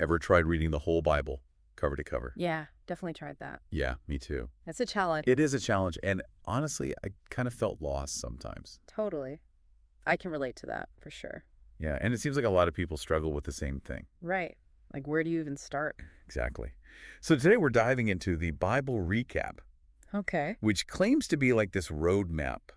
Ever tried reading the whole Bible cover to cover? Yeah, definitely tried that. Yeah, me too. It's a challenge. It is a challenge, and honestly, I kind of felt lost sometimes. Totally. I can relate to that for sure. Yeah, and it seems like a lot of people struggle with the same thing. Right. Like, where do you even start? Exactly. So today we're diving into the Bible recap, Okay. which claims to be like this roadmap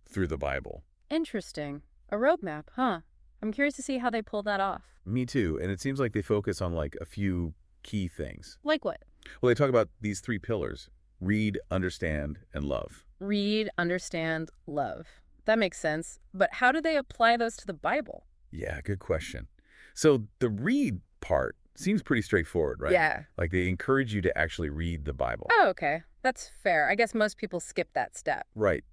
through the Bible. Interesting. A roadmap, huh? I'm curious to see how they pull that off. Me too, and it seems like they focus on like a few key things. Like what? Well, they talk about these three pillars: read, understand, and love. Read, understand, love. That makes sense. But how do they apply those to the Bible? Yeah, good question. So the read part seems pretty straightforward, right? Yeah. Like they encourage you to actually read the Bible. Oh, okay. That's fair. I guess most people skip that step. Right.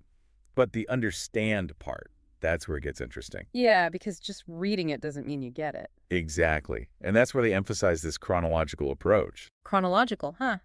But the understand part, that's where it gets interesting. Yeah, because just reading it doesn't mean you get it. Exactly. And that's where they emphasize this chronological approach. Chronological, huh?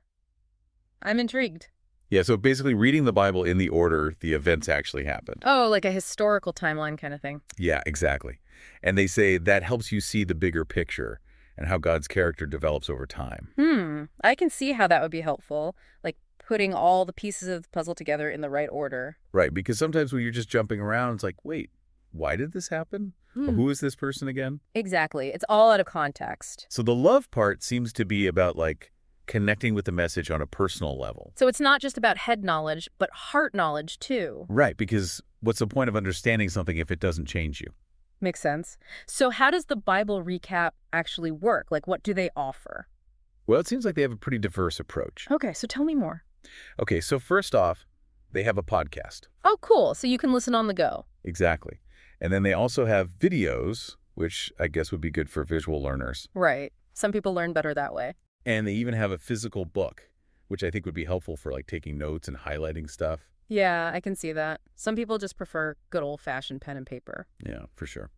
I'm intrigued. Yeah, so basically reading the Bible in the order the events actually happened. Oh, like a historical timeline kind of thing. Yeah, exactly. And they say that helps you see the bigger picture and how God's character develops over time. I can see how that would be helpful. Like putting all the pieces of the puzzle together in the right order. Right, because sometimes when you're just jumping around, it's like, wait, why did this happen? Or who is this person again? Exactly. It's all out of context. So the love part seems to be about like connecting with the message on a personal level. So it's not just about head knowledge, but heart knowledge too. Right, because what's the point of understanding something if it doesn't change you? Makes sense. So how does the Bible recap actually work? Like, what do they offer? Well, it seems like they have a pretty diverse approach. Okay, so tell me more. Okay, so first off, they have a podcast. Oh, cool. So you can listen on the go. Exactly. And then they also have videos, which I guess would be good for visual learners. Right. Some people learn better that way. And they even have a physical book, which I think would be helpful for like taking notes and highlighting stuff. Yeah, I can see that. Some people just prefer good old-fashioned pen and paper. Yeah, for sure.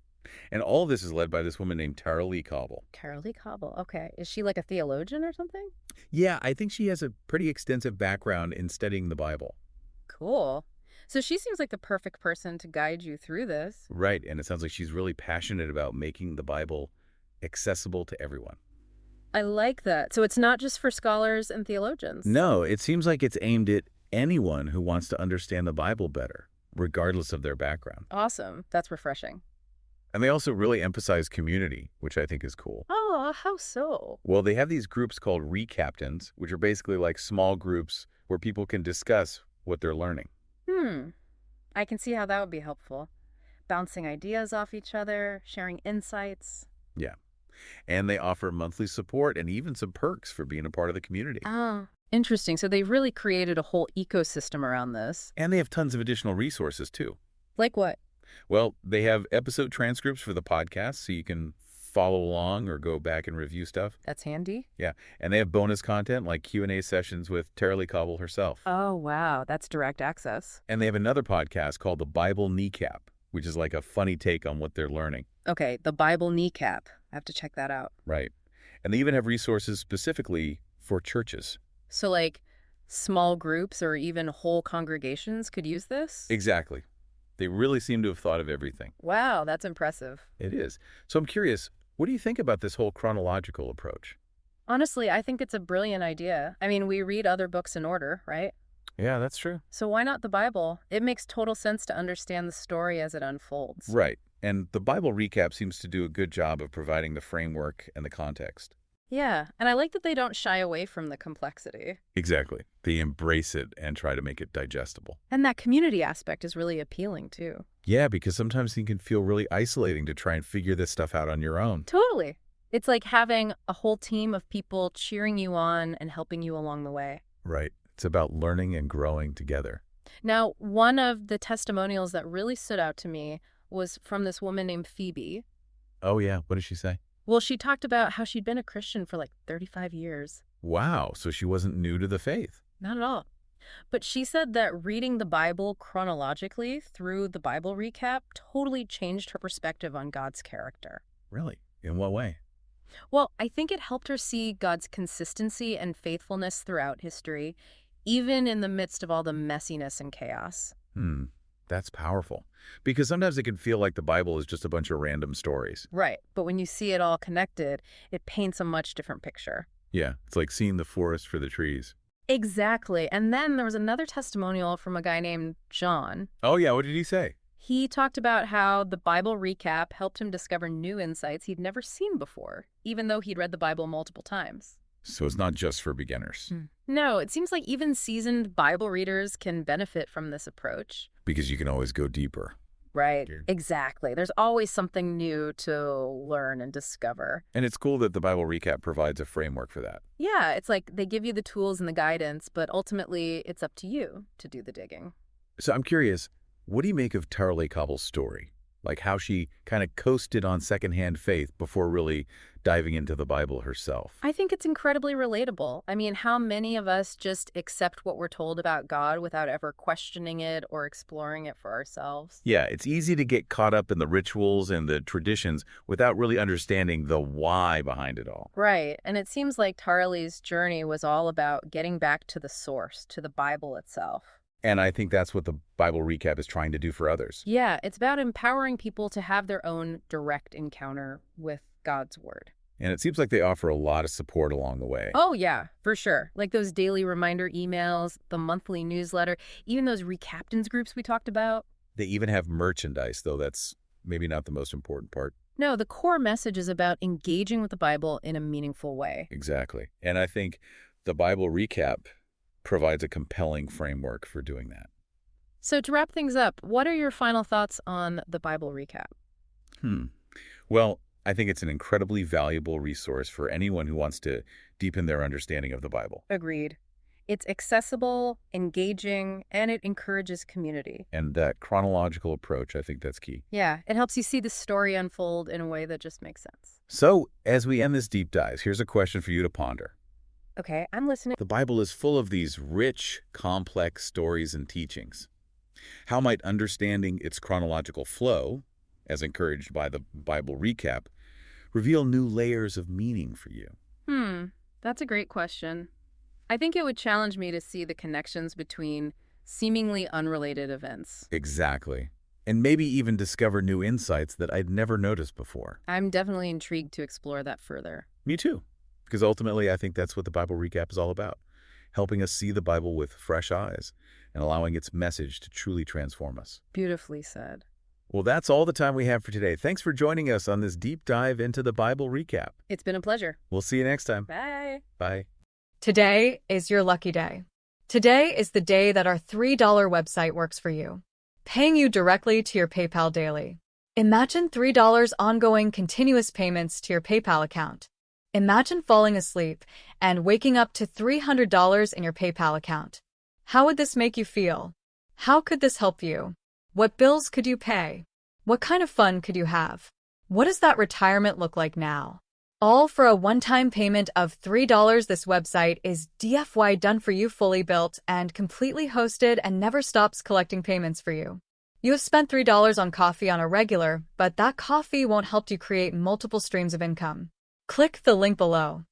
And all this is led by this woman named Tara Lee Cobble. Carolee Cobble. Okay. Is she like a theologian or something? Yeah, I think she has a pretty extensive background in studying the Bible. Cool. So she seems like the perfect person to guide you through this. Right, and it sounds like she's really passionate about making the Bible accessible to everyone. I like that. So it's not just for scholars and theologians. No, it seems like it's aimed at anyone who wants to understand the Bible better, regardless of their background. Awesome. That's refreshing. And they also really emphasize community, which I think is cool. Oh, how so? Well, they have these groups called recaptains, which are basically like small groups where people can discuss what they're learning. I can see how that would be helpful. Bouncing ideas off each other, sharing insights. Yeah. And they offer monthly support and even some perks for being a part of the community. Oh, interesting. So they've really created a whole ecosystem around this. And they have tons of additional resources, too. Like what? Well, they have episode transcripts for the podcast, so you can follow along or go back and review stuff. That's handy. Yeah, and they have bonus content like Q&A sessions with Tara Lee Cobble herself. Oh, wow. That's direct access. And they have another podcast called The Bible Kneecap, which is like a funny take on what they're learning. Okay, the Bible Kneecap. I have to check that out. Right. And they even have resources specifically for churches. So like small groups or even whole congregations could use this? Exactly. They really seem to have thought of everything. Wow, that's impressive. It is. So I'm curious, what do you think about this whole chronological approach? Honestly, I think it's a brilliant idea. I mean, we read other books in order, right? Yeah, that's true. So why not the Bible? It makes total sense to understand the story as it unfolds. Right. And the Bible recap seems to do a good job of providing the framework and the context. Yeah, and I like that they don't shy away from the complexity. Exactly. They embrace it and try to make it digestible. And that community aspect is really appealing, too. Yeah, because sometimes it can feel really isolating to try and figure this stuff out on your own. Totally. It's like having a whole team of people cheering you on and helping you along the way. Right. It's about learning and growing together. Now, one of the testimonials that really stood out to me was from this woman named Phoebe. Oh, yeah. What did she say? Well, she talked about how she'd been a Christian for like 35 years. Wow. So she wasn't new to the faith. Not at all. But she said that reading the Bible chronologically through the Bible recap totally changed her perspective on God's character. Really? In what way? Well, I think it helped her see God's consistency and faithfulness throughout history, even in the midst of all the messiness and chaos. That's powerful. Because sometimes it can feel like the Bible is just a bunch of random stories. Right. But when you see it all connected, it paints a much different picture. Yeah, it's like seeing the forest for the trees. Exactly. And then there was another testimonial from a guy named John. Oh, yeah, what did he say? He talked about how the Bible recap helped him discover new insights he'd never seen before, even though he'd read the Bible multiple times. So it's not just for beginners. No, it seems like even seasoned Bible readers can benefit from this approach. Because you can always go deeper. Right, exactly. There's always something new to learn and discover. And it's cool that the Bible recap provides a framework for that. Yeah, it's like they give you the tools and the guidance, but ultimately it's up to you to do the digging. So I'm curious, what do you make of Tarley Cobble's story? Like how she kind of coasted on secondhand faith before really diving into the Bible herself. I think it's incredibly relatable. I mean, how many of us just accept what we're told about God without ever questioning it or exploring it for ourselves? Yeah, it's easy to get caught up in the rituals and the traditions without really understanding the why behind it all. Right. And it seems like Tarley's journey was all about getting back to the source, to the Bible itself. And I think that's what the Bible recap is trying to do for others. Yeah, it's about empowering people to have their own direct encounter with God's word. And it seems like they offer a lot of support along the way. Oh, yeah, for sure. Like those daily reminder emails, the monthly newsletter, even those recaptains groups we talked about. They even have merchandise, though that's maybe not the most important part. No, the core message is about engaging with the Bible in a meaningful way. Exactly. And I think the Bible recap provides a compelling framework for doing that. So to wrap things up, what are your final thoughts on the Bible recap? Well, I think it's an incredibly valuable resource for anyone who wants to deepen their understanding of the Bible. Agreed. It's accessible, engaging, and it encourages community. And that chronological approach, I think that's key. Yeah, it helps you see the story unfold in a way that just makes sense. So, as we end this deep dive, here's a question for you to ponder. Okay, I'm listening. The Bible is full of these rich, complex stories and teachings. How might understanding its chronological flow, as encouraged by the Bible recap, reveal new layers of meaning for you? That's a great question. I think it would challenge me to see the connections between seemingly unrelated events. Exactly. And maybe even discover new insights that I'd never noticed before. I'm definitely intrigued to explore that further. Me too. Because ultimately, I think that's what the Bible recap is all about. Helping us see the Bible with fresh eyes and allowing its message to truly transform us. Beautifully said. Well, that's all the time we have for today. Thanks for joining us on this deep dive into the Bible recap. It's been a pleasure. We'll see you next time. Bye. Bye. Today is your lucky day. Today is the day that our $3 website works for you, paying you directly to your PayPal daily. Imagine $3 ongoing continuous payments to your PayPal account. Imagine falling asleep and waking up to $300 in your PayPal account. How would this make you feel? How could this help you? What bills could you pay? What kind of fun could you have? What does that retirement look like now? All for a one-time payment of $3. This website is DFY done for you, fully built and completely hosted, and never stops collecting payments for you. You have spent $3 on coffee on a regular, but that coffee won't help you create multiple streams of income. Click the link below.